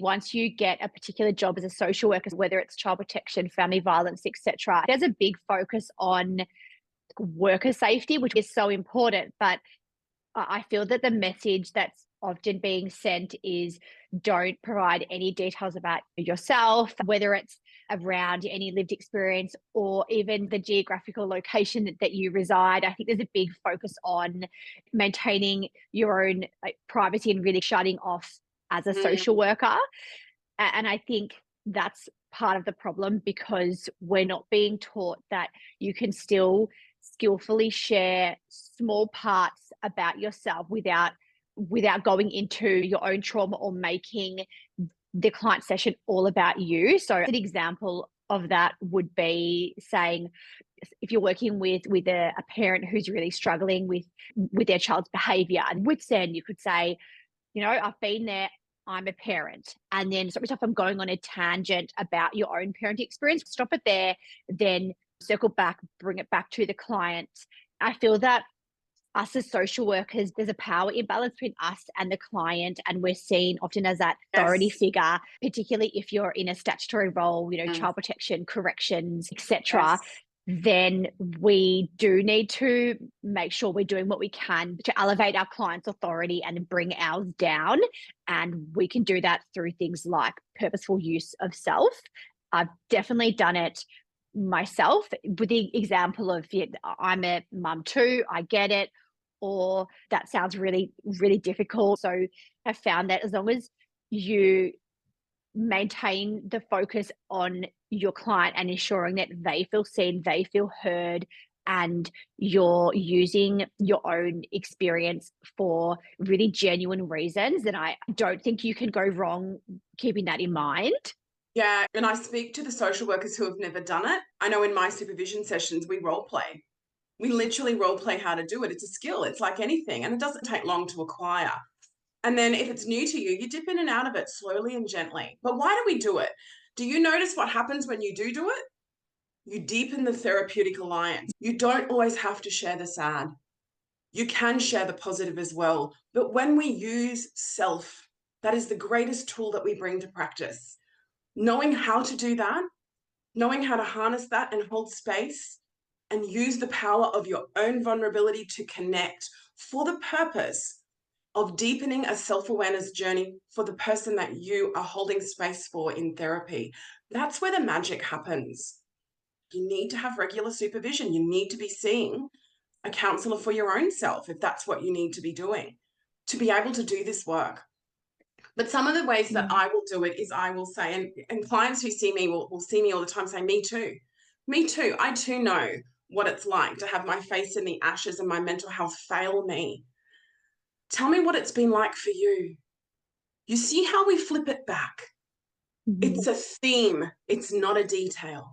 Once you get a particular job as a social worker, whether it's child protection, family violence, etc., there's a big focus on worker safety, which is so important. But I feel that the message that's often being sent is don't provide any details about yourself, whether it's around any lived experience or even the geographical location that you reside. I think there's a big focus on maintaining your own privacy and really shutting off as a social Mm, worker. And I think that's part of the problem because we're not being taught that you can still skillfully share small parts about yourself without going into your own trauma or making the client session all about you. So an example of that would be saying if you're working with a parent who's really struggling with their child's behavior and with then you could say, I've been there. I'm a parent. And then stop yourself from going on a tangent about your own parenting experience. Stop it there, then circle back, bring it back to the client. I feel that us as social workers, there's a power imbalance between us and the client, and we're seen often as that authority yes. figure, particularly if you're in a statutory role, Mm, child protection, corrections, etc. yes. Then we do need to make sure we're doing what we can to elevate our client's authority and bring ours down. And we can do that through things like purposeful use of self. I've definitely done it myself with the example of, yeah, I'm a mum too, I get it, or that sounds really, really difficult. So I found that as long as you maintain the focus on your client and ensuring that they feel seen, they feel heard, and you're using your own experience for really genuine reasons, then I don't think you can go wrong keeping that in mind. Yeah, and I speak to the social workers who have never done it. I know in my supervision sessions, we role play. We literally role play how to do it. It's a skill. It's like anything, and it doesn't take long to acquire. And then if it's new to you, you dip in and out of it slowly and gently. But why do we do it? Do you notice what happens when you do it? You deepen the therapeutic alliance. You don't always have to share the sad. You can share the positive as well. But when we use self, that is the greatest tool that we bring to practice. Knowing how to do that, knowing how to harness that and hold space and use the power of your own vulnerability to connect for the purpose of deepening a self-awareness journey for the person that you are holding space for in therapy. That's where the magic happens. You need to have regular supervision. You need to be seeing a counselor for your own self if that's what you need to be doing to be able to do this work. But some of the ways that Mm. I will do it is I will say, and clients who see me will see me all the time say, me too. Me too. I too know what it's like to have my face in the ashes and my mental health fail me. Tell me what it's been like for you. You see how we flip it back? Mhm. It's a theme. It's not a detail.